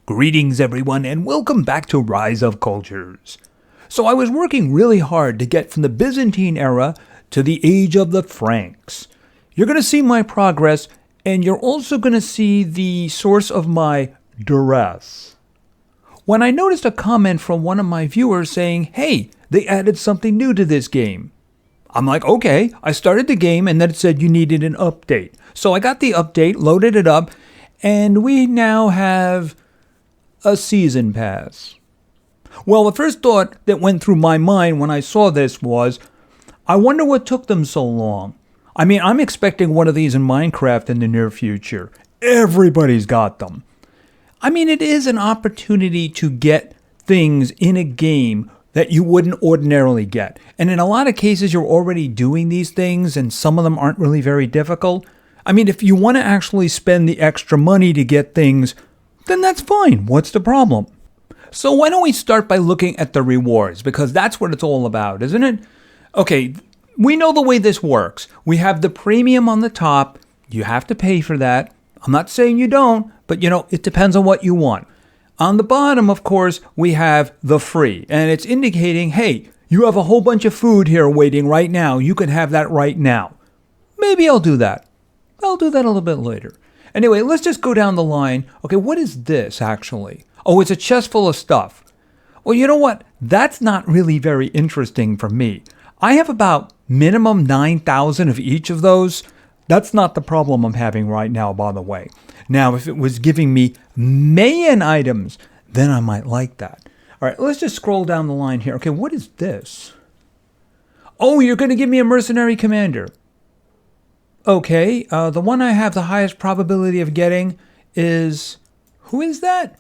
Greetings everyone and welcome back to Rise of Cultures. So I was working really hard to get from the Byzantine era to the age of the Franks. You're going to see my progress and you're also going to see the source of my duress. When I noticed a comment from one of my viewers saying, hey, they added something new to this game. I'm like, okay, I started the game and then it said you needed an update. So I got the update, loaded it up, and we now have a season pass. Well, the first thought that went through my mind when I saw this was, I wonder what took them so long. I mean, I'm expecting one of these in Minecraft in the near future. Everybody's got them. I mean, it is an opportunity to get things in a game that you wouldn't ordinarily get. And in a lot of cases, you're already doing these things, and some of them aren't really very difficult. I mean, if you want to actually spend the extra money to get things, then that's fine. What's the problem? So why don't we start by looking at the rewards, because that's what it's all about, isn't it? Okay, we know the way this works. We have the premium on the top. You have to pay for that. I'm not saying you don't, but it depends on what you want. On the bottom, of course, we have the free, and it's indicating, hey, you have a whole bunch of food here waiting right now. You can have that right now. Maybe I'll do that. I'll do that a little bit later. Anyway, let's just go down the line. Okay, what is this actually? Oh, it's a chest full of stuff. Well, you know what? That's not really very interesting for me. I have about minimum 9,000 of each of those. That's not the problem I'm having right now, by the way. Now, if it was giving me Mayan items, then I might like that. All right, let's just scroll down the line here. Okay, what is this? Oh, you're going to give me a mercenary commander. Okay, the one I have the highest probability of getting is... Who is that?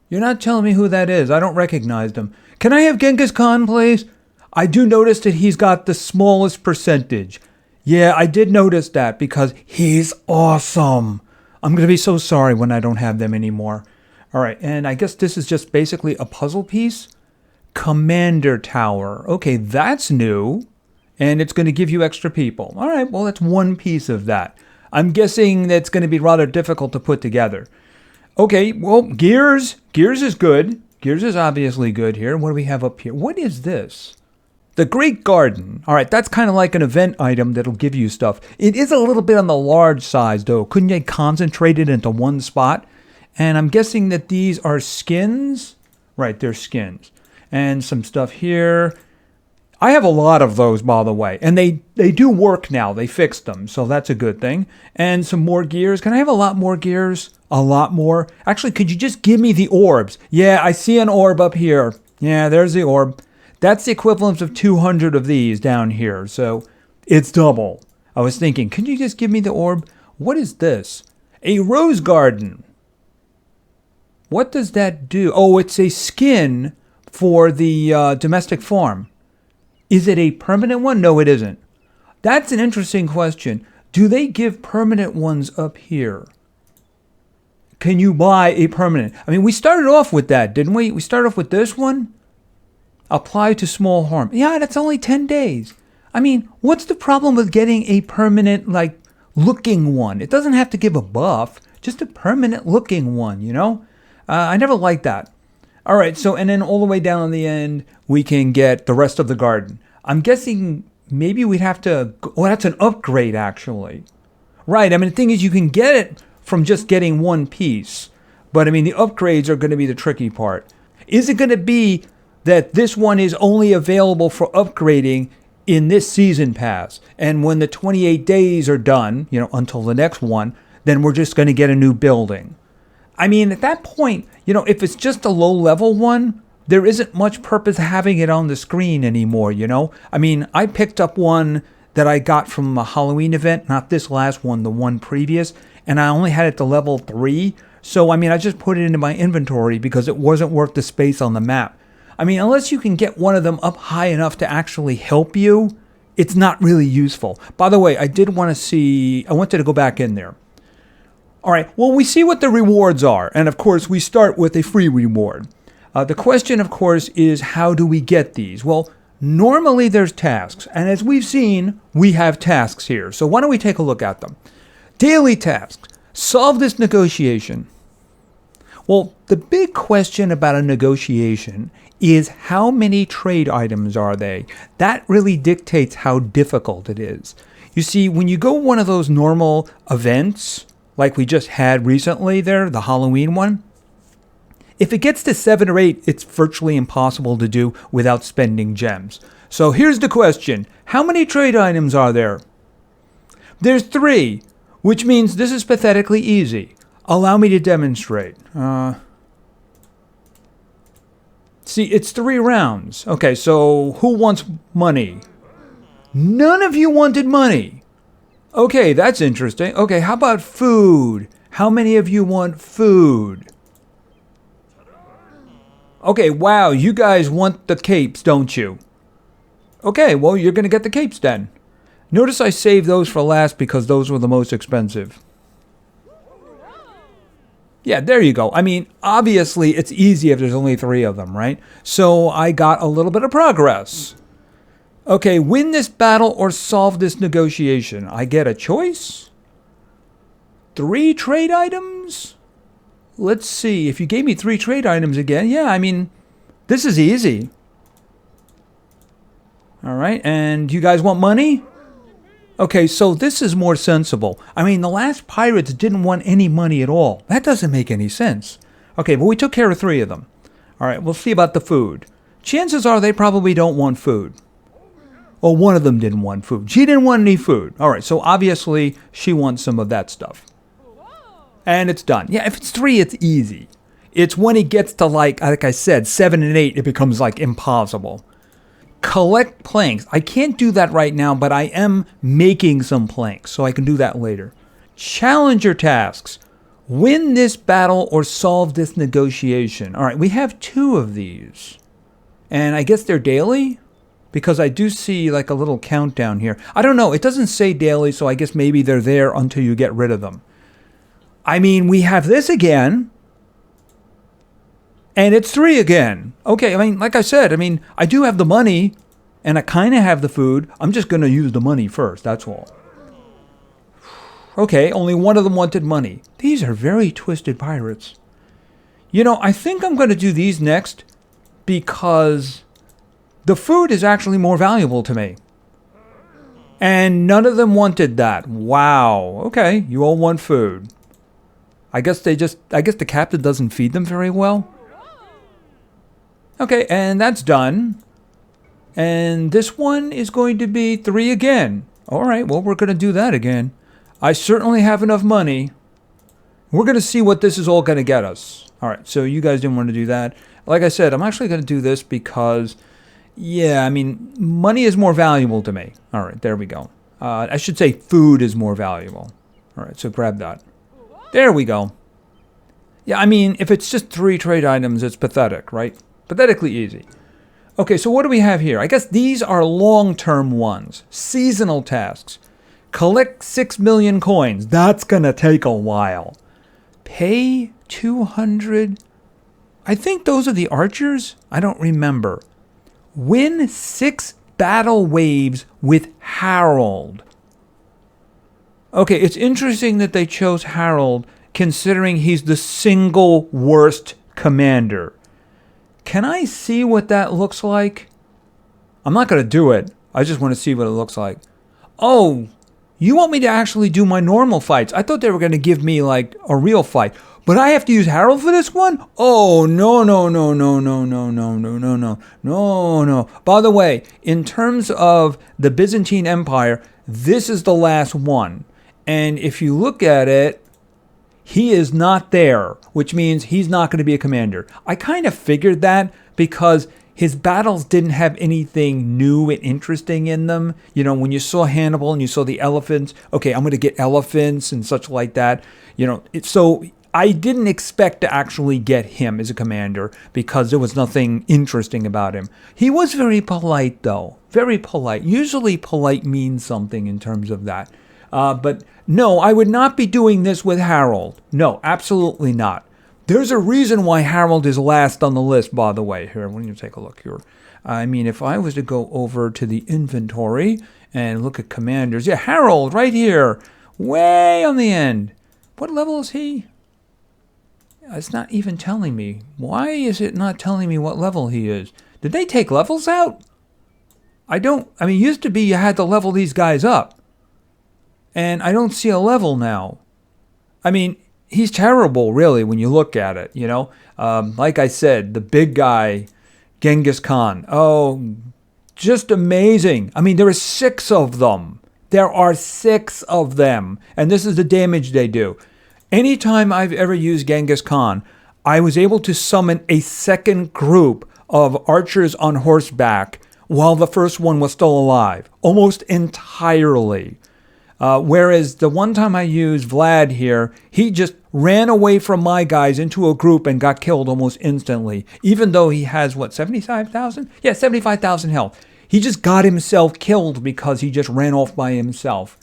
You're not telling me who that is. I don't recognize them. Can I have Genghis Khan, please? I do notice that he's got the smallest percentage. Yeah, I did notice that because he's awesome. I'm going to be so sorry when I don't have them anymore. All right, and I guess this is just basically a puzzle piece. Commander Tower. Okay, that's new. And it's going to give you extra people. All right, well, that's one piece of that. I'm guessing that's going to be rather difficult to put together. Okay, well, gears. Gears is good. Gears is obviously good here. What do we have up here? What is this? The Great Garden. All right, that's kind of like an event item that'll give you stuff. It is a little bit on the large size, though. Couldn't they concentrate it into one spot? And I'm guessing that these are skins. Right, they're skins. And some stuff here. I have a lot of those, by the way, and they do work now. They fixed them, so that's a good thing. And some more gears. Can I have a lot more gears? A lot more? Actually, could you just give me the orbs? Yeah, I see an orb up here. Yeah, there's the orb. That's the equivalent of 200 of these down here, so it's double. I was thinking, can you just give me the orb? What is this? A rose garden. What does that do? Oh, it's a skin for the domestic farm. Is it a permanent one? No, it isn't. That's an interesting question. Do they give permanent ones up here? Can you buy a permanent? I mean, we started off with that, didn't we? We started off with this one. Apply to small harm. Yeah, that's only 10 days. I mean, what's the problem with getting a permanent, looking one? It doesn't have to give a buff. Just a permanent looking one, I never liked that. All right, so, and then all the way down on the end, we can get the rest of the garden. I'm guessing maybe we'd have to... Oh, that's an upgrade, actually. Right, I mean, the thing is, you can get it from just getting one piece. But, I mean, the upgrades are going to be the tricky part. Is it going to be that this one is only available for upgrading in this season pass? And when the 28 days are done, until the next one, then we're just going to get a new building. I mean, at that point, if it's just a low-level one, there isn't much purpose having it on the screen anymore, I mean, I picked up one that I got from a Halloween event, not this last one, the one previous, and I only had it to level 3. So, I mean, I just put it into my inventory because it wasn't worth the space on the map. I mean, unless you can get one of them up high enough to actually help you, it's not really useful. By the way, I wanted to go back in there. All right, well, we see what the rewards are. And, of course, we start with a free reward. The question, of course, is how do we get these? Well, normally there's tasks. And as we've seen, we have tasks here. So why don't we take a look at them? Daily tasks. Solve this negotiation. Well, the big question about a negotiation is how many trade items are they? That really dictates how difficult it is. You see, when you go one of those normal events, like we just had recently there, the Halloween one, if it gets to 7 or 8, it's virtually impossible to do without spending gems. So here's the question. How many trade items are there? There's 3, which means this is pathetically easy. Allow me to demonstrate. See, it's 3 rounds. Okay, so who wants money? None of you wanted money. Okay, that's interesting. Okay, how about food? How many of you want food? Okay, wow, you guys want the capes, don't you? Okay, well, you're going to get the capes then. Notice I saved those for last because those were the most expensive. Yeah, there you go. I mean, obviously, it's easy if there's only 3 of them, right? So I got a little bit of progress. Okay, win this battle or solve this negotiation. I get a choice? 3 trade items? Let's see. If you gave me 3 trade items again, yeah, I mean, this is easy. All right, and you guys want money? Okay, so this is more sensible. I mean, the last pirates didn't want any money at all. That doesn't make any sense. Okay, but we took care of 3 of them. All right, we'll see about the food. Chances are they probably don't want food. Oh, one of them didn't want food. She didn't want any food. All right, so obviously she wants some of that stuff. And it's done. Yeah, if it's 3, it's easy. It's when it gets to like I said, 7 and 8, it becomes like impossible. Collect planks. I can't do that right now, but I am making some planks, so I can do that later. Challenger tasks. Win this battle or solve this negotiation. All right, we have 2 of these. And I guess they're daily? Because I do see like a little countdown here. I don't know. It doesn't say daily, so I guess maybe they're there until you get rid of them. I mean, we have this again. And it's 3 again. Okay, I mean, like I said, I mean, I do have the money, and I kind of have the food. I'm just going to use the money first, that's all. Okay, only one of them wanted money. These are very twisted pirates. You know, I think I'm going to do these next because the food is actually more valuable to me. And none of them wanted that. Wow. Okay, you all want food. I guess the captain doesn't feed them very well. Okay, and that's done. And this one is going to be 3 again. All right, well, we're going to do that again. I certainly have enough money. We're going to see what this is all going to get us. All right, so you guys didn't want to do that. Like I said, I'm actually going to do this because, yeah, I mean, money is more valuable to me. All right, there we go. I should say food is more valuable. All right, so grab that. There we go. Yeah, I mean, if it's just 3 trade items, it's pathetic, right? Pathetically easy. Okay, so what do we have here? I guess these are long-term ones. Seasonal tasks. Collect 6 million coins. That's going to take a while. Pay 200. I think those are the archers. I don't remember. Win 6 battle waves with Harold. Okay, it's interesting that they chose Harold, considering he's the single worst commander. Can I see what that looks like? I'm not going to do it. I just want to see what it looks like. Oh, you want me to actually do my normal fights? I thought they were going to give me like a real fight. But I have to use Harold for this one? Oh, no, no, no, no, no, no, no, no, no, no, no, no. By the way, in terms of the Byzantine Empire, this is the last one. And if you look at it, he is not there, which means he's not going to be a commander. I kind of figured that because his battles didn't have anything new and interesting in them. You know, when you saw Hannibal and you saw the elephants, okay, I'm going to get elephants and such like that. You know, so I didn't expect to actually get him as a commander because there was nothing interesting about him. He was very polite, though. Very polite. Usually polite means something in terms of that. But no, I would not be doing this with Harold. No, absolutely not. There's a reason why Harold is last on the list, by the way. Here, when you take a look here. I mean, if I was to go over to the inventory and look at commanders. Yeah, Harold, right here. Way on the end. What level is he? It's not even telling me. Why is it not telling me what level he is? Did they take levels out? I mean, it used to be you had to level these guys up. And I don't see a level now. I mean, he's terrible, really, when you look at it, you know? Like I said, the big guy, Genghis Khan. Oh, just amazing. I mean, there are 6 of them. There are 6 of them. And this is the damage they do. Anytime I've ever used Genghis Khan, I was able to summon a second group of archers on horseback while the first one was still alive, almost entirely. Whereas the one time I used Vlad here, he just ran away from my guys into a group and got killed almost instantly, even though he has, 75,000? Yeah, 75,000 health. He just got himself killed because he just ran off by himself.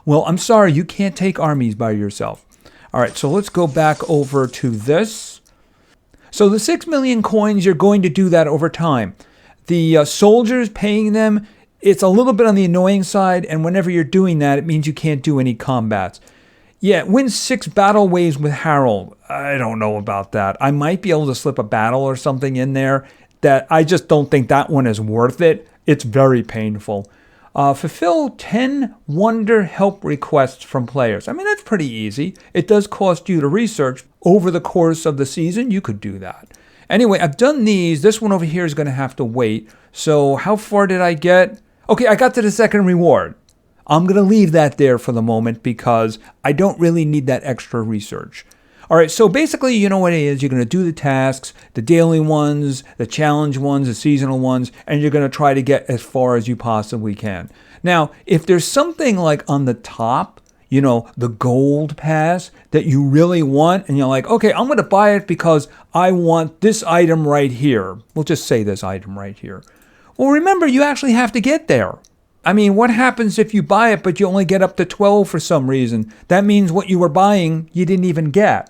Well, I'm sorry, you can't take armies by yourself. All right, so let's go back over to this. So the 6 million coins, you're going to do that over time. The soldiers, paying them, it's a little bit on the annoying side, and whenever you're doing that, it means you can't do any combats. Yeah, win 6 battle waves with Harold. I don't know about that. I might be able to slip a battle or something in there that I just don't think that one is worth it. It's very painful. Fulfill 10 wonder help requests from players. I mean, that's pretty easy. It does cost you to research. Over the course of the season, you could do that. Anyway, I've done these. This one over here is going to have to wait. So how far did I get? Okay, I got to the second reward. I'm going to leave that there for the moment because I don't really need that extra research. All right, so basically, you know what it is. You're going to do the tasks, the daily ones, the challenge ones, the seasonal ones, and you're going to try to get as far as you possibly can. Now, if there's something like on the top, you know, the gold pass that you really want, and you're like, okay, I'm going to buy it because I want this item right here. We'll just say this item right here. Well, remember, you actually have to get there. I mean, what happens if you buy it, but you only get up to 12 for some reason? That means what you were buying, you didn't even get.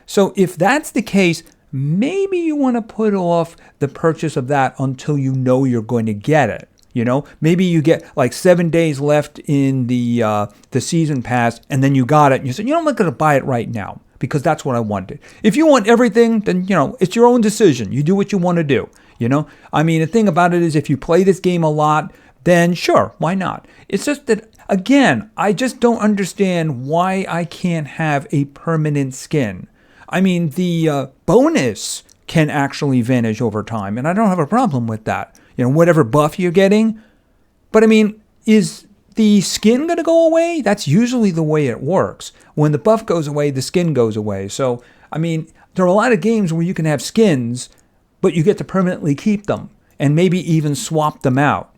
So if that's the case, maybe you want to put off the purchase of that until you know you're going to get it. You know, maybe you get like 7 days left in the season pass, and then you got it, and you say, you know, I'm not going to buy it right now because that's what I wanted. If you want everything, then, you know, it's your own decision. You do what you want to do, you know. I mean, the thing about it is if you play this game a lot, then sure, why not? It's just that, again, I just don't understand why I can't have a permanent skin. I mean, the bonus can actually vanish over time, and I don't have a problem with that. You know, whatever buff you're getting. But I mean, is the skin going to go away? That's usually the way it works. When the buff goes away, the skin goes away. So, I mean, there are a lot of games where you can have skins, but you get to permanently keep them and maybe even swap them out.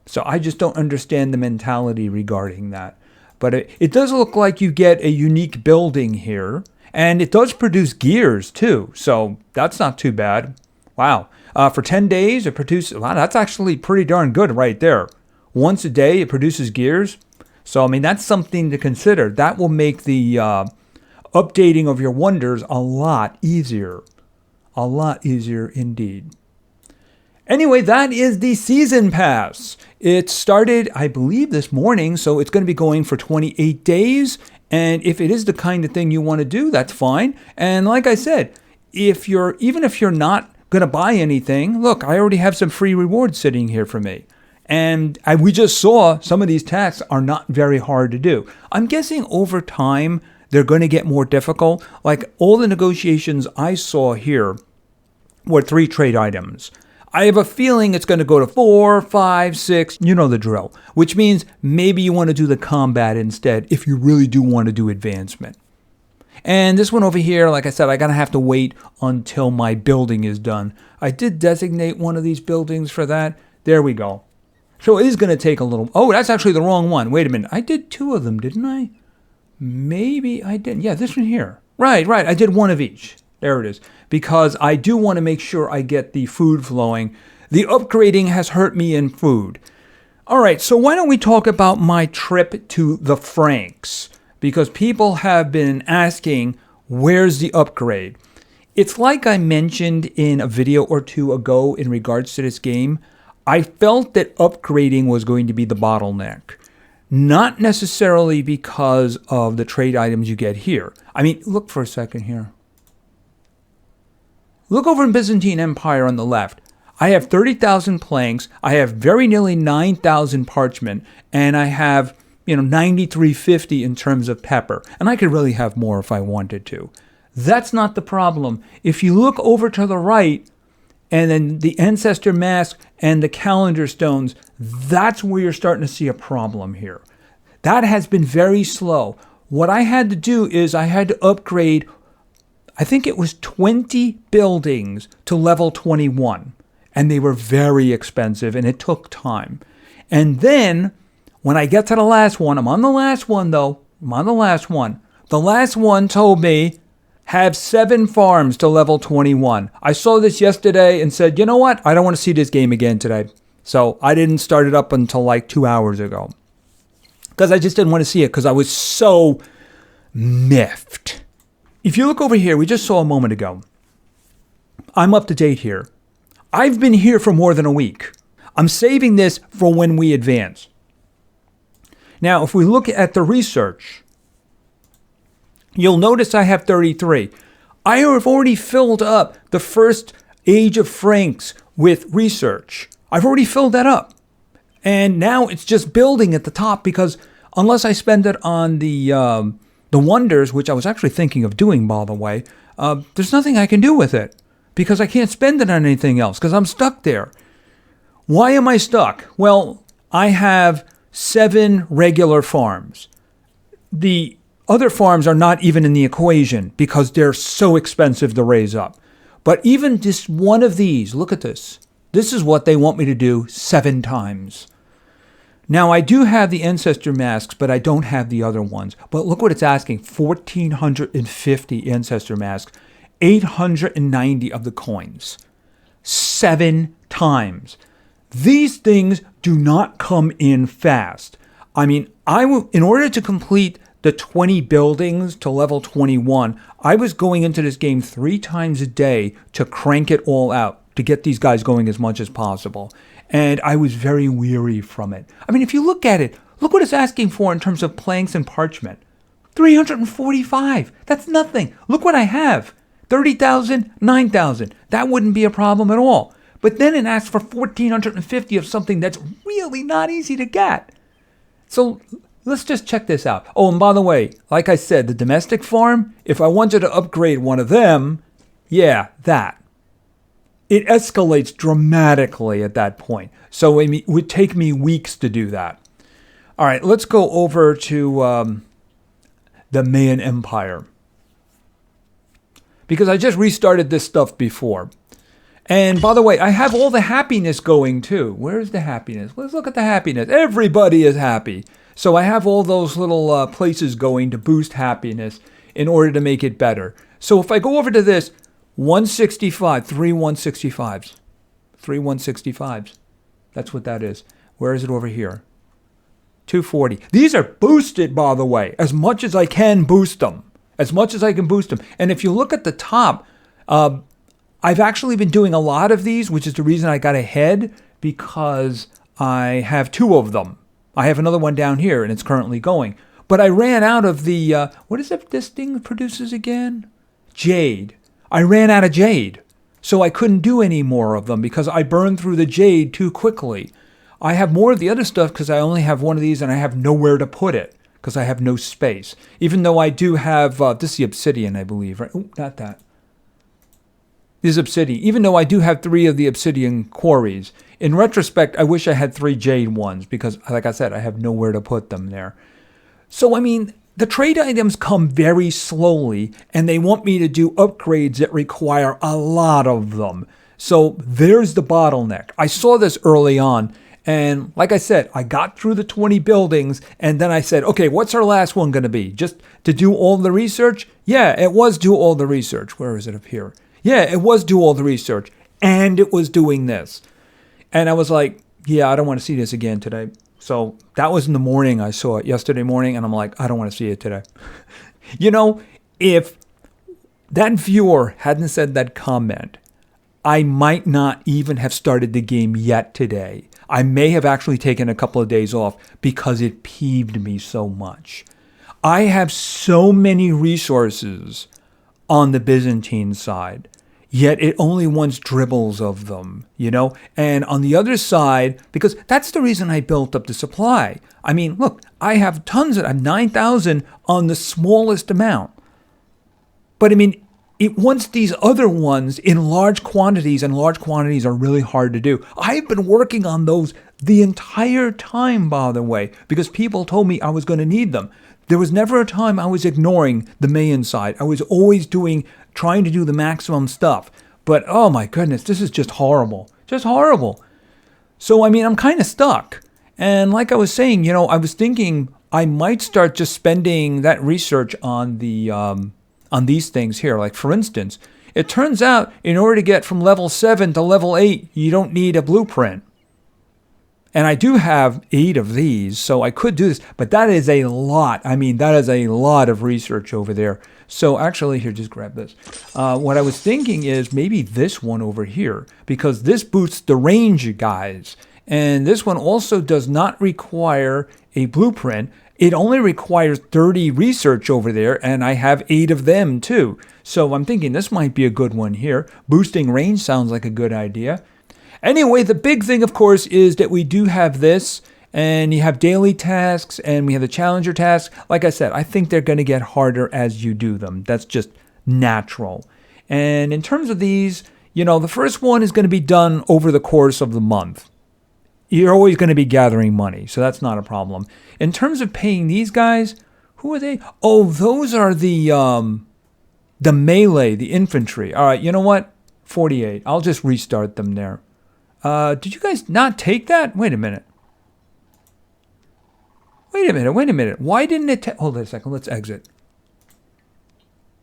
So I just don't understand the mentality regarding that. But it does look like you get a unique building here. And it does produce gears, too. So that's not too bad. Wow. For 10 days, it produces... Wow, that's actually pretty darn good right there. Once a day, it produces gears. So, I mean, that's something to consider. That will make the updating of your wonders a lot easier. A lot easier indeed. Anyway, that is the Season Pass. It started, I believe, this morning, so it's going to be going for 28 days. And if it is the kind of thing you want to do, that's fine. And like I said, even if you're not going to buy anything, look, I already have some free rewards sitting here for me. And we just saw some of these tasks are not very hard to do. I'm guessing over time, they're going to get more difficult. Like all the negotiations I saw here were 3 trade items. I have a feeling it's going to go to 4, 5, 6, you know the drill, which means maybe you want to do the combat instead if you really do want to do advancement. And this one over here, like I said, I'm going to have to wait until my building is done. I did designate one of these buildings for that. There we go. So it is going to take a little... Oh, that's actually the wrong one. Wait a minute. I did 2 of them, didn't I? Maybe I didn't. Yeah, this one here. Right. I did 1 of each. There it is. Because I do want to make sure I get the food flowing. The upgrading has hurt me in food. All right, so why don't we talk about my trip to the Franks? Because people have been asking, where's the upgrade? It's like I mentioned in a video or 2 ago in regards to this game. I felt that upgrading was going to be the bottleneck. Not necessarily because of the trade items you get here. I mean, look for a second here. Look over in Byzantine Empire on the left. I have 30,000 planks. I have very nearly 9,000 parchment. And I have, 9,350 in terms of pepper. And I could really have more if I wanted to. That's not the problem. If you look over to the right, and then the ancestor mask and the calendar stones, that's where you're starting to see a problem here. That has been very slow. What I had to do is I had to upgrade, I think it was 20 buildings to level 21. And they were very expensive, and it took time. And then, when I get to the last one, I'm on the last one, though. The last one told me, have 7 farms to level 21. I saw this yesterday and said, you know what? I don't want to see this game again today. So I didn't start it up until like 2 hours ago. Because I just didn't want to see it because I was so miffed. If you look over here, we just saw a moment ago. I'm up to date here. I've been here for more than a week. I'm saving this for when we advance. Now, if we look at the research, you'll notice I have 33. I have already filled up the first Age of Franks with research. I've already filled that up. And now it's just building at the top because unless I spend it on the wonders, which I was actually thinking of doing, by the way, there's nothing I can do with it. Because I can't spend it on anything else, because I'm stuck there. Why am I stuck? Well, I have 7 regular farms. The other farms are not even in the equation, because they're so expensive to raise up. But even just one of these, look at this. This is what they want me to do 7 times. Now, I do have the ancestor masks, but I don't have the other ones. But look what it's asking, 1,450 ancestor masks. 890 of the coins. 7 times. These things do not come in fast. I mean, in order to complete the 20 buildings to level 21, I was going into this game 3 times a day to crank it all out, to get these guys going as much as possible. And I was very weary from it. I mean, if you look at it, look what it's asking for in terms of planks and parchment. 345. That's nothing. Look what I have. 30,000, 9,000. That wouldn't be a problem at all. But then it asks for 1,450 of something that's really not easy to get. So let's just check this out. Oh, and by the way, like I said, the domestic farm, if I wanted to upgrade one of them, yeah, that. It escalates dramatically at that point. So it would take me weeks to do that. All right, let's go over to the Mayan Empire. Because I just restarted this stuff before. And by the way, I have all the happiness going too. Where's the happiness? Let's look at the happiness. Everybody is happy. So I have all those little places going to boost happiness in order to make it better. So if I go over to this, 165, 3 165s. 3 165s. That's what that is. Where is it over here? 240. These are boosted, by the way, as much as I can boost them. As much as I can boost them. And if you look at the top, I've actually been doing a lot of these, which is the reason I got ahead, because I have 2 of them. I have another one down here, and it's currently going. But I ran out of the, what is it this thing produces again? Jade. I ran out of jade. So I couldn't do any more of them because I burned through the jade too quickly. I have more of the other stuff because I only have one of these and I have nowhere to put it because I have no space. Even though I do have, this is the obsidian, I believe, right? Oh, not that. This is obsidian. Even though I do have 3 of the obsidian quarries. In retrospect, I wish I had 3 jade ones because, like I said, I have nowhere to put them there. So, I mean, the trade items come very slowly, and they want me to do upgrades that require a lot of them. So there's the bottleneck. I saw this early on, and like I said, I got through the 20 buildings, and then I said, okay, what's our last one going to be? Just to do all the research? Yeah, it was do all the research. Where is it up here? Yeah, it was do all the research, and it was doing this. And I was like, yeah, I don't want to see this again today. So that was in the morning. I saw it yesterday morning, and I'm like, I don't want to see it today. You know, if that viewer hadn't said that comment, I might not even have started the game yet today. I may have actually taken a couple of days off because it peeved me so much. I have so many resources on the Byzantine side. yet it only wants dribbles of them, you know? And on the other side, because that's the reason I built up the supply. I mean, look, I have tons of, I have 9,000 on the smallest amount. But I mean, it wants these other ones in large quantities, and large quantities are really hard to do. I've been working on those the entire time, by the way, because people told me I was going to need them. There was never a time I was ignoring the Mayan side. I was always trying to do the maximum stuff. But oh my goodness, this is just horrible. Just horrible. So, I mean, I'm kind of stuck. And like I was saying, you know, I was thinking I might start just spending that research on these things here. Like, for instance, it turns out in order to get from level 7 to level 8, you don't need a blueprint. And I do have 8 of these, so I could do this. But that is a lot. I mean, that is a lot of research over there. So actually, here, just grab this. What I was thinking is maybe this one over here, because this boosts the range, guys. And this one also does not require a blueprint. It only requires 30 research over there, and I have 8 of them too. So I'm thinking this might be a good one here. Boosting range sounds like a good idea. Anyway, the big thing, of course, is that we do have this, and you have daily tasks, and we have the challenger tasks. Like I said, I think they're going to get harder as you do them. That's just natural. And in terms of these, you know, the first one is going to be done over the course of the month. You're always going to be gathering money, so that's not a problem. In terms of paying these guys, who are they? Oh, those are the melee, the infantry. All right, you know what? 48. I'll just restart them there. Did you guys not take that? Wait a minute. Wait a minute. Why didn't it take... Hold on a second. Let's exit.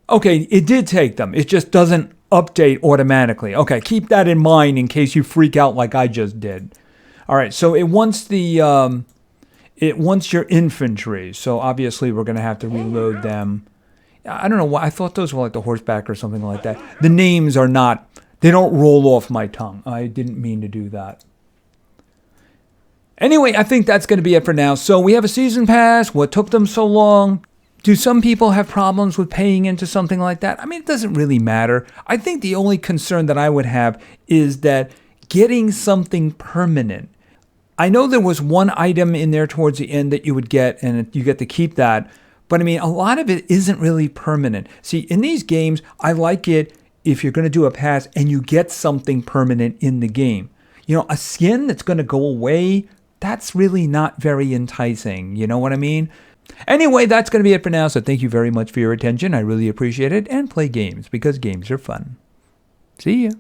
Okay, it did take them. It just doesn't update automatically. Okay, keep that in mind in case you freak out like I just did. All right, so it wants your infantry. So obviously we're going to have to reload them. I don't know why. I thought those were like the horseback or something like that. The names are not... They don't roll off my tongue. I didn't mean to do that. Anyway, I think that's going to be it for now. So we have a season pass. What took them so long? Do some people have problems with paying into something like that? I mean, it doesn't really matter. I think the only concern that I would have is that getting something permanent. I know there was one item in there towards the end that you would get, and you get to keep that. But I mean, a lot of it isn't really permanent. See, in these games, I like it if you're going to do a pass and you get something permanent in the game. You know, a skin that's going to go away, that's really not very enticing. You know what I mean? Anyway, that's going to be it for now. So thank you very much for your attention. I really appreciate it. And play games because games are fun. See ya.